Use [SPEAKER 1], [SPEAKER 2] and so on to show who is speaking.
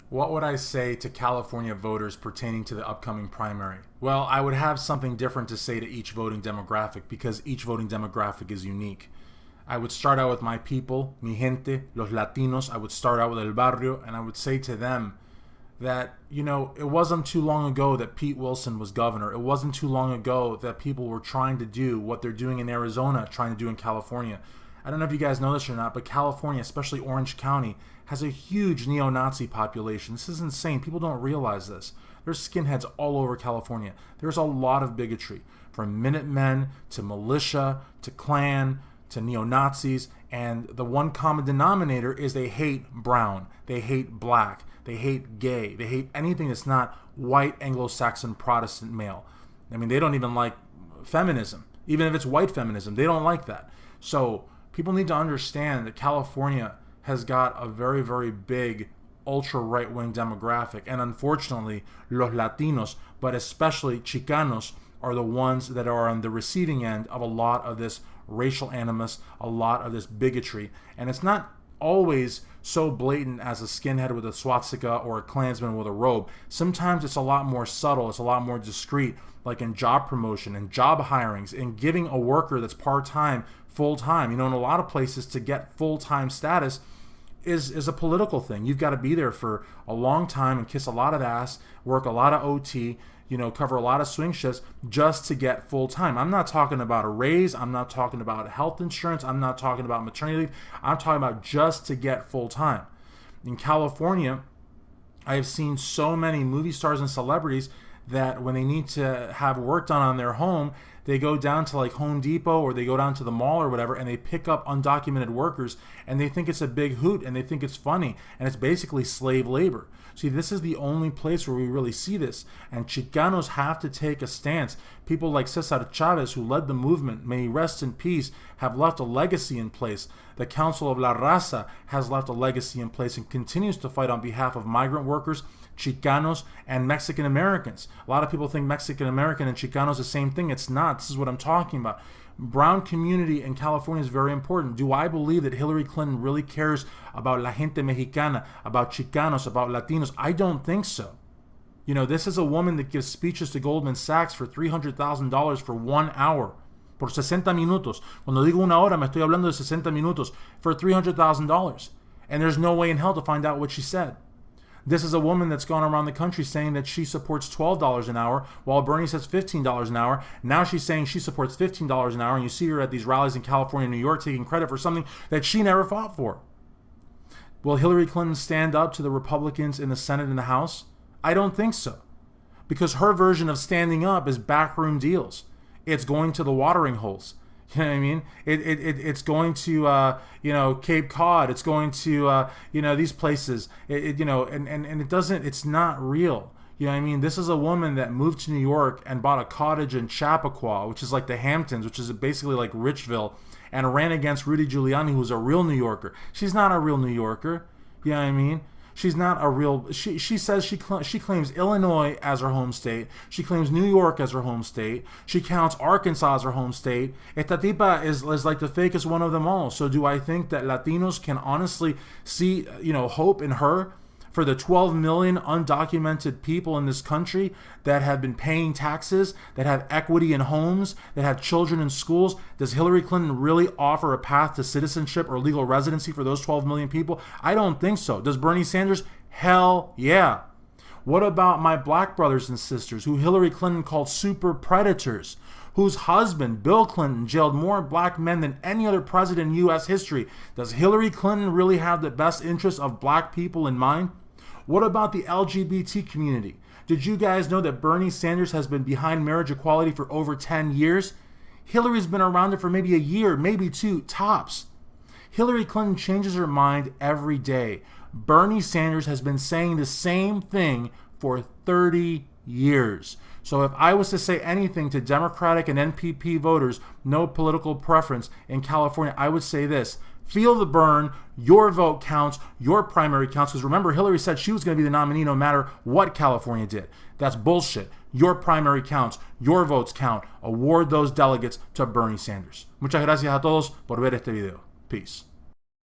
[SPEAKER 1] What would I say to California voters pertaining to the upcoming primary? Well, I would have something different to say to each voting demographic because each voting demographic is unique. I would start out with my people, mi gente, los Latinos. I would start out with el barrio, and I would say to them that, it wasn't too long ago that Pete Wilson was governor. It wasn't too long ago that people were trying to do what they're doing in Arizona, trying to do in California. I don't know if you guys know this or not, but California, especially Orange County, has a huge neo-Nazi population. This is insane. People don't realize this. There's skinheads all over California. There's a lot of bigotry, from Minutemen to militia to Klan to neo-Nazis, and the one common denominator is they hate brown, they hate black, they hate gay, they hate anything that's not white Anglo-Saxon Protestant male. I mean, they don't even like feminism. Even if it's white feminism, they don't like that. So people need to understand that California has got a very, very big ultra right-wing demographic. And unfortunately, los Latinos, but especially Chicanos, are the ones that are on the receiving end of a lot of this racial animus, a lot of this bigotry. And it's not always so blatant as a skinhead with a swastika or a Klansman with a robe. Sometimes it's a lot more subtle, it's a lot more discreet, like in job promotion and job hirings, in giving a worker that's part-time full-time. In a lot of places, to get full-time status is a political thing. You've got to be there for a long time and kiss a lot of ass, work a lot of OT, cover a lot of swing shifts just to get full-time. I'm not talking about a raise. I'm not talking about health insurance. I'm not talking about maternity leave. I'm talking about just to get full-time. In California, I have seen so many movie stars and celebrities that when they need to have work done on their home, they go down to like Home Depot or they go down to the mall or whatever, and they pick up undocumented workers, and they think it's a big hoot and they think it's funny, and it's basically slave labor. See, this is the only place where we really see this, and Chicanos have to take a stance. People like Cesar Chavez, who led the movement, may he rest in peace, have left a legacy in place. The Council of La Raza has left a legacy in place and continues to fight on behalf of migrant workers, Chicanos, and Mexican Americans. A lot of people think Mexican American and Chicanos is the same thing. It's not. This is what I'm talking about. Brown community in California is very important. Do I believe that Hillary Clinton really cares about la gente mexicana, about Chicanos, about Latinos? I don't think so. This is a woman that gives speeches to Goldman Sachs for $300,000 for 1 hour. Por 60 minutos. Cuando digo una hora, me estoy hablando de 60 minutos for $300,000. And there's no way in hell to find out what she said. This is a woman that's gone around the country saying that she supports $12 an hour, while Bernie says $15 an hour. Now she's saying she supports $15 an hour, and you see her at these rallies in California and New York taking credit for something that she never fought for. Will Hillary Clinton stand up to the Republicans in the Senate and the House? I don't think so. Because her version of standing up is backroom deals. It's going to the watering holes. You know what I mean? It's going to Cape Cod. It's going to these places. And it doesn't. It's not real. You know what I mean? This is a woman that moved to New York and bought a cottage in Chappaqua, which is like the Hamptons, which is basically like Richville, and ran against Rudy Giuliani, who's a real New Yorker. She's not a real New Yorker. You know what I mean? She's not a real. She says she claims Illinois as her home state. She claims New York as her home state. She counts Arkansas as her home state. Esta tipa is like the fakest one of them all. So do I think that Latinos can honestly see hope in her? For the 12 million undocumented people in this country that have been paying taxes, that have equity in homes, that have children in schools, does Hillary Clinton really offer a path to citizenship or legal residency for those 12 million people? I don't think so. Does Bernie Sanders? Hell yeah. What about my black brothers and sisters who Hillary Clinton called super predators, whose husband, Bill Clinton, jailed more black men than any other president in U.S. history? Does Hillary Clinton really have the best interests of black people in mind? What about the LGBT community? Did you guys know that Bernie Sanders has been behind marriage equality for over 10 years? Hillary's been around it for maybe a year, maybe two, tops. Hillary Clinton changes her mind every day. Bernie Sanders has been saying the same thing for 30 years. So if I was to say anything to Democratic and NPP voters, no political preference in California, I would say this: feel the burn. Your vote counts. Your primary counts. Because remember, Hillary said she was going to be the nominee no matter what California did. That's bullshit. Your primary counts. Your votes count. Award those delegates to Bernie Sanders. Muchas gracias a todos por ver este video. Peace.